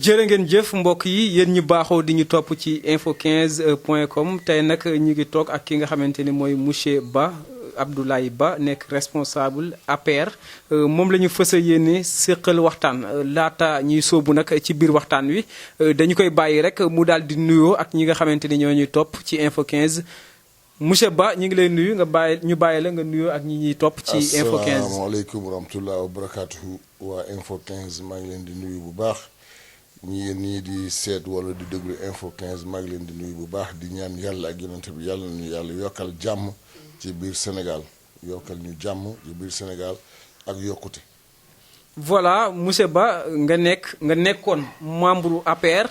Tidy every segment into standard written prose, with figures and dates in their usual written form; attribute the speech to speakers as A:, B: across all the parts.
A: jërë ngeen jëf mbokk yi yéen ñu baaxoo di ñu topp ci info15.com tey nag ñu ngi toog ak ki nga xamante ni mooy monsieur Ba Abdoulaye Ba nekk responsable APR moom la ñu fës a yéene séqal waxtaan laata ñuy sóobu nag ci biir waxtaan wi dañu koy bàyyi rek mu daal di nuyoo ak ñi nga xamante ni ñoo ñuy topp ci info 15 monsieur Ba ñu ngi lay nuyu nga bàyyi la nga nuyoo ak ñi ñuy topp ci info 15.
B: asalaamaaleykum wa rahmatulah wa barakaatuhu waa info 15 maa ngi leen di nuyu bu baax. ñii di seet wala di déglu info 15 maa ngi leen di nuyu bu baax di ñaan yàlla ak yonent bi yàlla nañu yàlla yokkal jàmm ci biir Sénégal yokkal ñu jàmm ci biir Sénégal ak yokkute.
A: voilà monsieur Ba nga nekkoon membre APR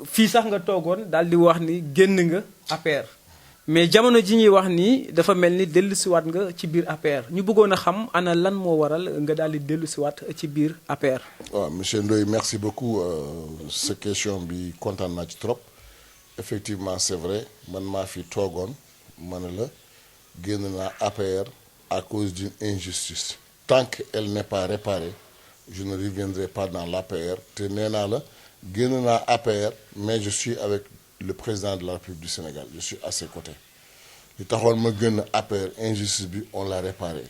A: fii sax nga toogoon daal di wax ni génn nga APR mais jamono ji ñuy wax nii dafa mel ni dellusiwaat nga ci biir APR ñu bëggoon a xam ana lan moo waral nga daal di dellusiwaat ci biir APR.
B: waaw monsieur Ndoye merci beaucoup sa question bi kontaan naa ci trop effectivement c'est vrai man maa fi toogoon ma ne la génn naa APR à cause d'une injustice tant qu'elle n'est pas réparée je ne reviendrai pas dans l'APR te nee naa la génn naa APR mais je suis avec le président de la République du Sénégal je suis à ses côtés li taxoon ma gën a APR injustice bi on l'a réparé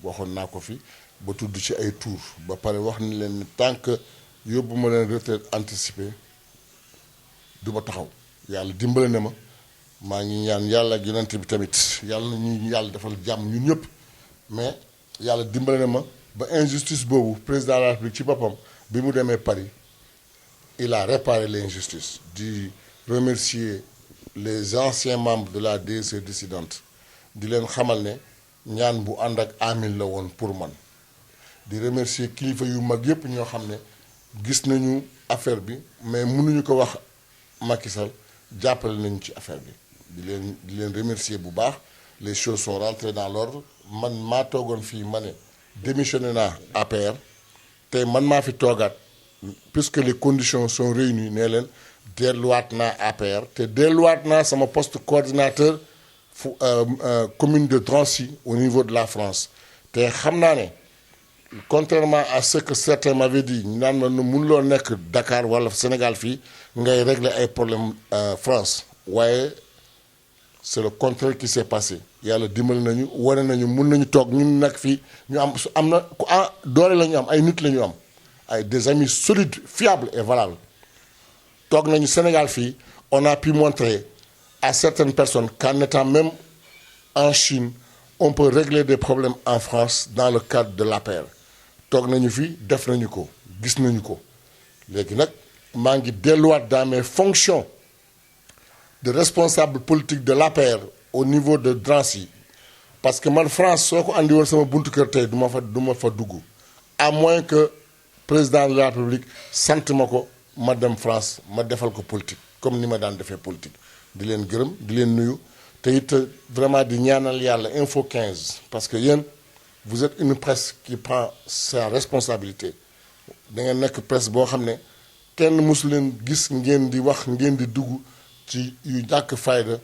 B: waxoon naa ko fi ba tudd ci ay tour ba pare wax ni leen ni tant que yóbbu ma leen retraite anticipée du ma taxaw yàlla dimbale na ma maa ngi ñaan yàlla ak yonent bi tamit yàlla na ñu yàlla defal jàmm ñun ñëpp mais yàlla dimbale na ma ba injustice boobu président de la République ci boppam bi mu demee Paris il a réparé l'injustice di remercier les anciens membres de la DSE dissidente di leen xamal ne ñaan bu ànd ak amin la woon pour man di remercier kilifa yu mag yépp ñoo xam ne gis nañu affaire bi mais mënuñu ko wax Macky Sall jàppale nañu ci affaire bi di leen remercier bu baax les choses sont rentrées dans l'ordre man maa toogoon fii ma ne démissionné naa APR tey man maa fi toogaat puisque les conditions sont réunies nee leen delluwaat naa APR te delluwaat naa sama poste coordinateur commune de Drancy au niveau de la France te xam naa ne contrairement à ce que certains m'avaient dit ñu naan ma nu mënuloo nekk Dakar wala Sénégal fii ngay régler ay problème France waaye c'est le contraire qui s'est passé yàlla dimbali nañu wane nañu mun nañu toog ñun nag fii ñu am na ku doole la ñu am ay nit la ñu am ay des amis solides fiables et valables toog nañu Sénégal fii on a pu montrer à certaines personnes qu'en étant même en Chine on peut régler des problèmes en France dans le cadre de l'APR toog nañu fii def nañu ko gis nañu ko léegi nag maa ngi delluwaat dans mes fonctions de responsable politique de l'APR au niveau de Drancy parce que man France soo ko andi woon sama buntu kër tey du ma fa dugg à moins que président de la République sant ma ko ma dem France ma defal ko politique comme ni ma daan defee politique di leen gërëm di leen nuyu te it vraiment di ñaanal yàlla info 15 parce que yéen vous êtes une presse qui prend sa responsabilité da ngeen nekk presse boo xam ne kenn mosu leen gis ngeen di wax ngeen di dugg ci yu ñàkk fayda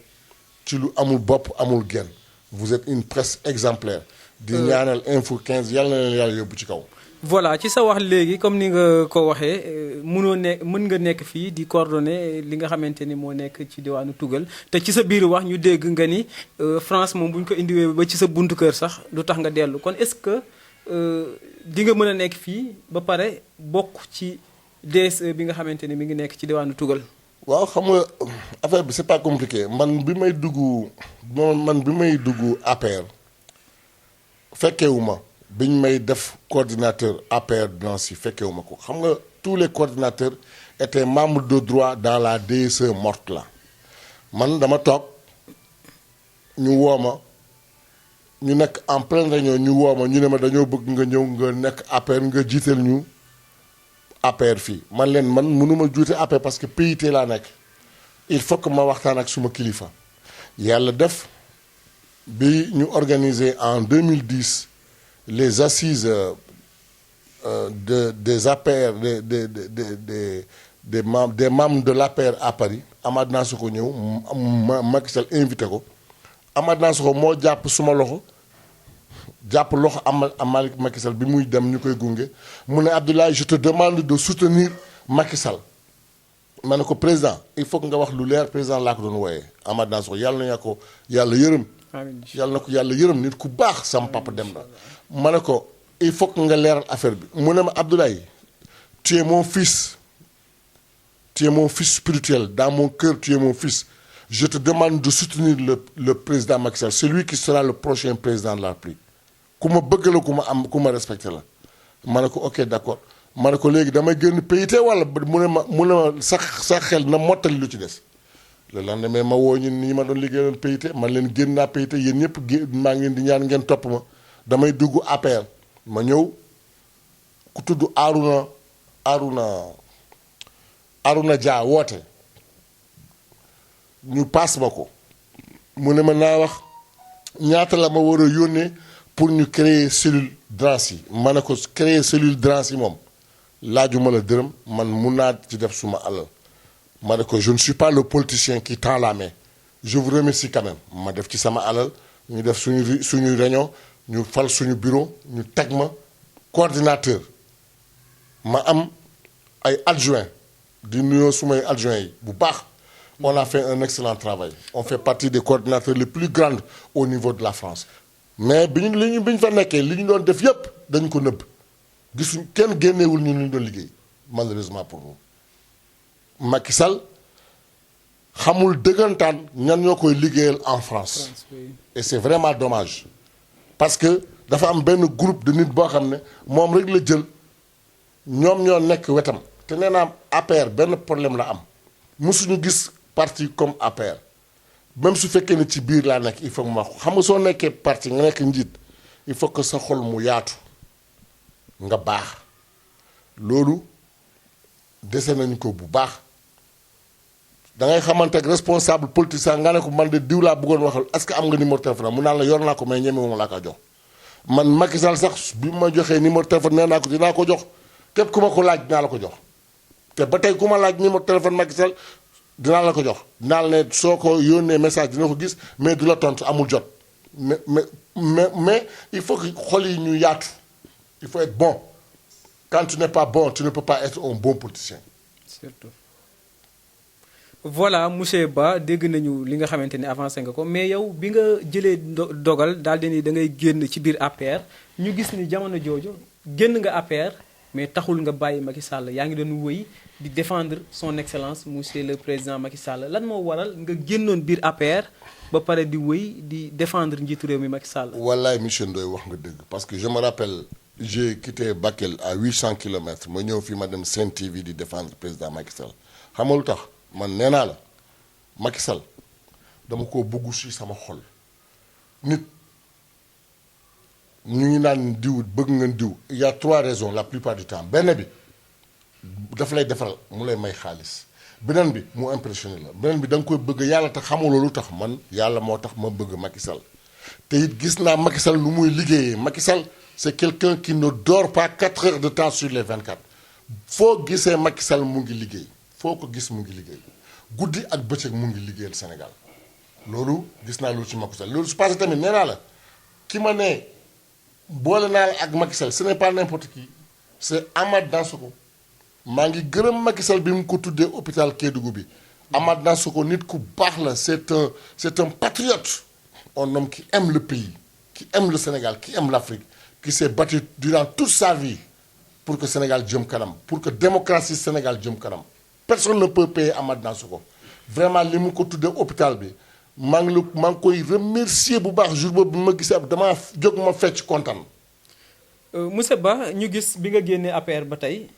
B: ci lu amul bopp amul genn vous êtes une presse exemplaire di ñaanal info 15 yàlla na leen yàlla yóbbu ci kaw.
A: voilà ci sa wax léegi comme ni nga ko waxee mën nga nekk fii di coordonner li nga xamante ni moo nekk ci diwaanu Tugal te ci sa biir wax ñu dégg nga ni France moom bu ñu ko indiwee ba ci sa buntu kër sax du tax nga dellu kon est-ce que di nga mën a nekk fii ba pare bokk ci DSE bi nga xamante ni mi ngi nekk ci diwaanu Tugal.
B: waaw xam nga affaire bi c'est pas compliqué man bi may dugg APR fekkewuma biñ may def coordinateur APR Drancy fekkewuma ko xam nga tous les coordinateurs étaient membres de droit dans la DSE morte là man dama toog ñu woo ma ñu nekk en pleine réunion ñu woo ma ñu ne ma dañoo bëgg nga ñëw nga nekk APR nga jiital ñu APR fii man mënuma juute APR parce que PIT laa nekk il faut que ma waxtaan ak suma kilifa yàlla def bi ñu organiser en 2010 les assises des APR des membres de l'APR à Paris Amath Dansokho ñëw Macky Sall invité ko Amath Dansokho moo jàpp suma loxo jàpp loxo Macky Sall bi muy dem ñu koy gunge mu ne Abdoulaye je te demande de soutenir Macky Sall ma ne ko président il faut que nga wax lu leer président laa ko doon wooyee Amath Dansokho yàlla na ko yàlla yërëm. yàlla na ko yàlla yërëm nit ku baax sama papa dem na. ma ne ko il faut que nga leeral affaire bi mu ne ma Abdoulaye tu es mon fils spirituel dans mon cœur tu es mon fils je te demande de soutenir le président Macky Sall c'est lui qui sera le prochain président de la République ku ma bëgg la ku ma respecté la. ma ne ko ok d'accord ma ne ko léegi damay génn PIT wala mu ne ma sax xel na mottali lu ci des. le lendemain ma woo ñi ma doon liggéeyoon PIT man leen génn naa PIT yéen ñëpp maa ngi leen di ñaan ngeen topp ma damay dugg APR ma ñëw ku tudd Arouna Dia woote ñu paas ma ko mu ne ma naa wax ñaata la ma war a yónnee pour ñu créer cellule Drancy ma ne ko créer cellule Drancy moom laajuma la dërëm man mun naa ci def suma alal ma ne ko je ne suis pas le politicien qui tend la main je vous remercie quand même ma def ci sama alal ñu def suñu réunion ñu fal suñu bureau ñu teg ma coordinateur ma am ay adjoint di nuyoo sumay adjoint yi bu baax on a fait un excellent travail on fait partie des coordinateurs les plus grands au niveau de la France mais bi ñu fa nekkee li ñu doon def yépp dañ ko nëbb gisuñ kenn génneewul ñu ñu doon liggéey malheureusement pour nous Macky Sall xamul dëggantaan ñan ñoo koy liggéeyal en France et c'est vraiment dommage parce que dafa am benn groupe de nit boo xam ne moom rek la jël ñoom ñoo nekk wetam te nee naa APR benn problème la am mosuñu gis parti comme APR même su fekkee ne ci biir laa nekk il faut que ma xam nga soo nekkee parti nga nekk njiit il faut que sa xol mu yaatu nga baax loolu dese nañu ko bu baax da ngay xamante ak responsable politicien nga ne ko man de diw laa bëggoon waxal est-ce que am nga numéro téléphone mu naan la yor naa ko mais ñeme wu ma laa ko jox man Macky Sall sax bi ma joxee numéro téléphone nee naa ko dinaa ko jox képp ku ma ko laaj dinaa la ko jox te ba tey ku ma laaj numéro téléphone Macky Sall dinaa la ko jox dinaa la ne soo ko yónnee message dina ko gis mais du la tontu amul jot mais il faut que xol yi ñu yaatu il faut être bon quand tu n'es pas bon tu ne peux pas être un bon politicien.
A: surtout voilà monsieur Ba dégg nañu li nga xamante ni avancé nga ko mais yow bi nga jëlee dogal daal di ni da ngay génn ci biir APR ñu gis ni jamono jooju génn nga APR mais taxul nga bàyyi Macky Sall yaa ngi doon wëy di défendre son excellence monsieur le président Macky Sall lan moo waral nga génnoon biir APR ba pare di wëy di défendre njiitu réew mi Macky Sall.
B: wallaay monsieur Ndoye wax nga dëgg parce que je me rappelle j'ai quitté Bakel à 800 kilomètres ma ñëw fii ma dem Sen TV di défendre président Macky Sall xam nga lu tax man nee naa la Macky Sall dama ko bëggu si sama xol nit ñu ngi naan diw bëgg nga diw il y a 3 raisons la plupart du temps benn bi daf lay defal mu lay may xaalis beneen bi mu impressionné la beneen bi da nga koy bëgg yàlla tax xamuloo lu tax man yàlla moo tax ma bëgg Macky Sall te it gis naa Macky Sall lu muy liggéeyee Macky Sall c'est quelqu'un qui ne dort pas 4 heures de temps sur les 24 foo gisee Macky Sall mu ngi liggéey foo ko gis mu ngi liggéey guddi ak bëccëg mu ngi liggéeyal Sénégal loolu gis naa loolu ci Macky Sall loolu su passé tamit nee naa la ki ma ne boole naa la ak Macky Sall ce n'est pas n'importe qui c'est Amath Dansokho maa ngi gërëm Macky Sall bi mu ko tuddee hôpital Kédougou bi Amath Dansokho nit ku baax la c'est un patriote un homme qui aime le pays qui aime le Sénégal qui aime l'Afrique qui s'est battu durant toute sa vie pour que Sénégal jëm kanam pour que démocratie Sénégal jëm kanam personne ne peut payer Amath Dansokho vraiment li mu ko tuddee hôpital bi maa ngi koy remercier bu baax jour boobu bi ma gisee damaa jóg ma fecc kontaan.
A: monsieur Ba ñu gis bi nga génnee APR ba tey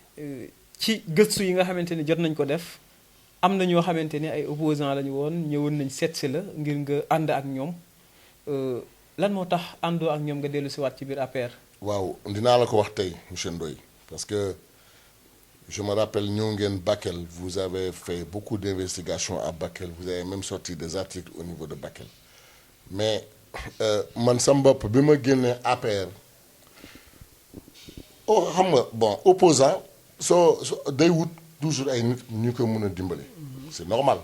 A: ci gëstu yi nga xamante ni jot nañ ko def am na ñoo xamante ni ay opposants lañu woon ñëwoon nañ seet si la ngir nga ànd ak ñoom lan moo tax àndoo ak ñoom nga dellu si waat ci biir APR.
B: waaw dinaa la ko wax tey monsieur Ndoye parce que je me rappelle ñëw ngeen Bakel vous avez fait beaucoup d'investigations à Bakel vous avez même sorti des articles au niveau de Bakel mais man sam bopp bi ma génnee APR xam nga bon opposant soo day wut toujours ay nit ñu ko mën a dimbali. c'est normal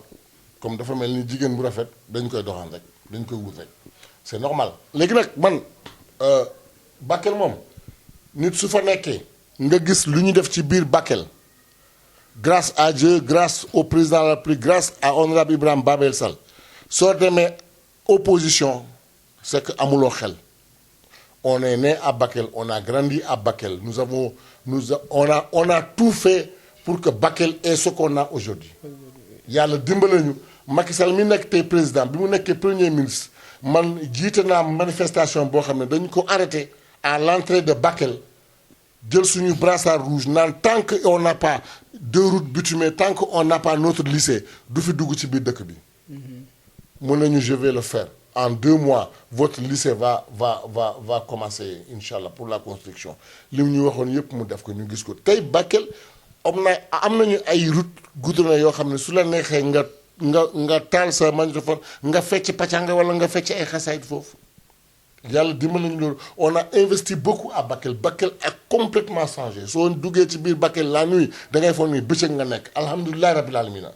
B: comme dafa mel ni jigéen bu rafet dañ koy doxaan rek dañ koy wut rek c'est normal léegi nag man Bakel moom nit su fa nekkee nga gis lu ñu def ci biir Bakel grâce à Dieu, grâce au président de la République, grâce à honorable Ibrahima Babel Sall soo demee opposition c'est que amuloo xel. On est né à Bakel, on a grandi à Bakel. On a tout fait pour que Bakel ait ce qu'on a aujourd'hui. Yàlla dimbale ñu Macky Sall mi nekk tey président bi mu nekkee premier ministre man jiite naa manifestation boo xam ne dañu ko arrêté à l'entrée de Bakel jël suñu brassard rouge naan tant que on n'a pas deux routes bitumées tant que on n'a pas notre lycée du fi dugg ci biir dëkk bi. Mun nañu je vais le faire. En 2 mois votre lycée va commencer inchallah pour la construction li ñu waxoon yëpp mu def ko ñu gis ko tey Bakel am nañu ay route goudronnées yoo xam ne su la neexee nga taal sa magnétophone nga fecc pàccanga wala nga fecc ay xasaayit foofu yàlla dimbali nañu loolu on a investi beaucoup à Bakel. Bakel a complètement changé soo duggee ci biir Bakel la nuit da ngay foog ni bëccëg nga nekk alhamdulilah rabbil alamina.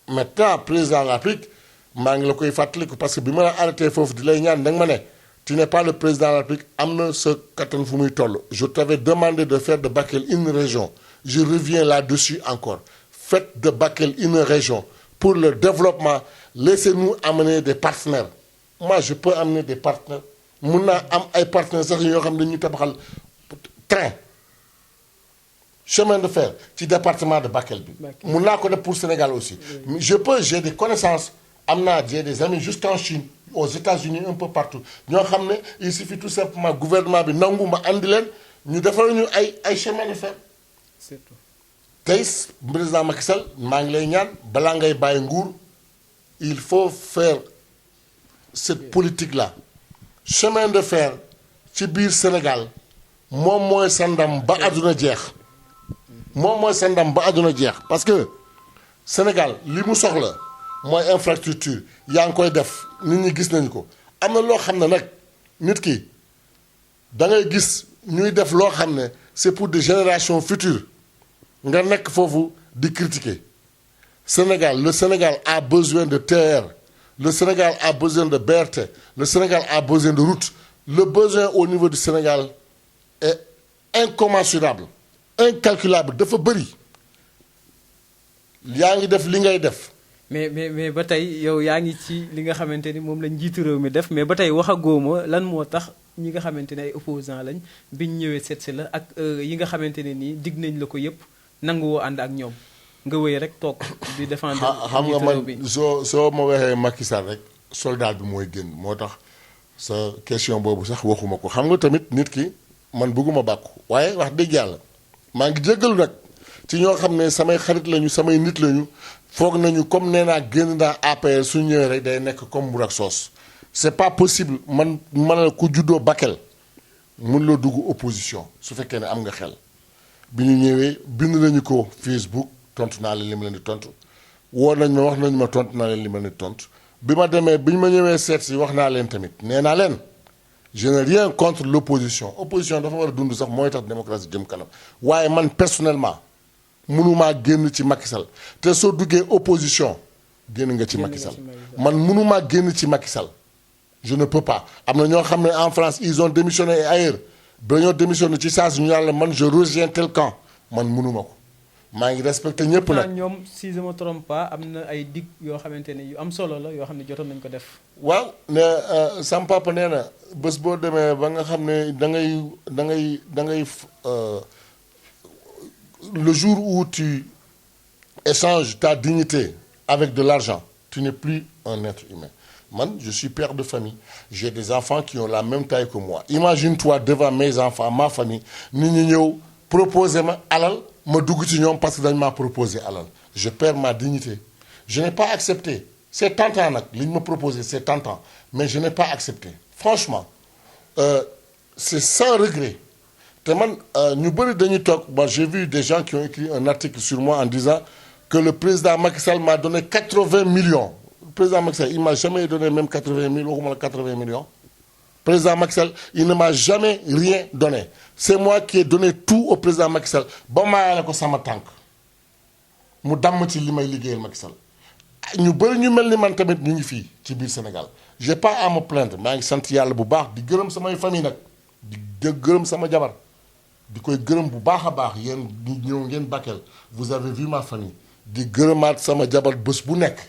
B: Maintenant président de la République maa ngi la koy fàttaliku parce que bi ma la arrêté foofu di lay ñaan da nga ma ne tu n'es pas le président de la République am na sa kattan fu muy toll. Je t'avais demandé de faire de Bakel une région je reviens là-dessus encore faites de Bakel une région pour le développement laissez-nous amener des partenaires moi je peux amener des partenaires mun naa am ay partenaires sax yoo xam ne dañuy tabaxal train chemin de fer ci département de Bakel bi mun naa ko def pour Sénégal aussi j'ai des connaissances j'ai des amis juste en Chine aux États-Unis un peu partout ñoo xam ne il suffit tout simplement gouvernement bi nangu ma andi leen ñu defal ñu ay chemin de fer tey président Macky Sall maa ngi lay ñaan balaa ngay bàyyi nguur il faut faire cette politique là chemin de fer ci biir Sénégal moom mooy sa ndam ba àdduna jeex parce que Sénégal li mu soxla mooy infrastructure yaa ngi koy def nit ñi gis nañu ko am na loo xam ne nag nit ki da ngay gis ñuy def loo xam ne c'est pour des générations futures nga nekk foofu di critiquer le Sénégal a besoin de TER le Sénégal a besoin de BRT le Sénégal a besoin de routes le besoin au niveau du Sénégal est incommensurable incalculable dafa bëri yaa ngi def li ngay def.
A: mais ba tey yow yaa ngi ci li nga xamante ni moom lañ njiitu réew mi def mais ba tey waxagoo ma lan moo tax ñi nga xamante ne ay opposants lañ biñ ñëwee seet si la ak yi nga xamante ne nii dig nañ la ko yëpp nanguwoo ànd ak ñoom nga wéy rek toog di défendre.
B: xam nga man soo ma waxee Macky Sall rek soldat bi mooy génn moo tax sa question boobu sax waxuma ko xam nga tamit nit ki man bëgguma bàkku waaye wax dëgg yàlla maa ngi jéggalu nag ci ñoo xam ne samay xarit lañu samay nit lañu. foog nañu comme nee naa génn naa APR su ñëwee rek day nekk comme bu ak soos c'est pas possible man la ku juddoo Bakel mun loo dugg opposition su fekkee ne am nga xel bi ñu ñëwee bind nañu ko Facebook tontu naa leen li ma leen di tontu woo nañ ma wax nañ ma tontu naa leen li ma leen di tontu bi ma demee bi ñu ma ñëwee seet si wax naa leen tamit nee naa leen je n'ai rien contre l'opposition opposition dafa war a dund sax mooy tax démocratie jëm kanam waaye man personnellement mënumaa génn ci Macky Sall te soo duggee opposition génn nga ci Macky Sall man mënumaa génn ci Macky Sall je ne peux pas am na ñoo xam ne en France ils ont démissionné et ailleurs ba ñoo démissionné ci saa si ñu naan la man je rejoins tel camp man mënuma ko maa ngi respecté ñëpp nag.
A: ñoom si je me trompe pas am na ay dig yoo xamante ne yu am solo la yoo xam ne jotoon nañ ko def.
B: waaw ne sam papa nee na bés boo demee ba nga xam ne da ngay le jour où tu échanges ta dignité avec de l'argent, tu n'es plus un être humain. Man, je suis père de famille. J'ai des enfants qui ont la même taille que moi. Imagine-toi devant mes enfants, ma famille, nit ñi ñëw proposer ma alal ma dugg ci ñoom parce que dañ maa proposé alal. Je perds ma dignité. Je n'ai pas accepté. C'est tentant nag li ñu ma proposé c'est tentant mais je n'ai pas accepté. Franchement, c'est sans regret. te man ñu bëri dañuy toog moi j'ai vu des gens qui ont écrit un article sur moi en disant que le président Macky Sall m'a donné 80 millions. Le président Macky Sall il m'a jamais donné même 80 000 waxuma la 80 millions. Président Macky Sall il ne m'a jamais rien donné. C'est moi qui ai donné tout au président Macky Sall ba maayale ko sama tànk mu damm ci li may liggéeyal Macky Sall ñu bëri ñu mel ni man tamit ñu ngi fii ci biir Sénégal j'ai pas à me plaindre maa ngi sant yàlla bu baax di gërëm samay famille nag di gërëm sama jabar di koy gërëm bu baax a baax yéen ñi ñëw ngeen Bakel vous avez vu ma famille di gërëmaat sama jabar bés bu nekk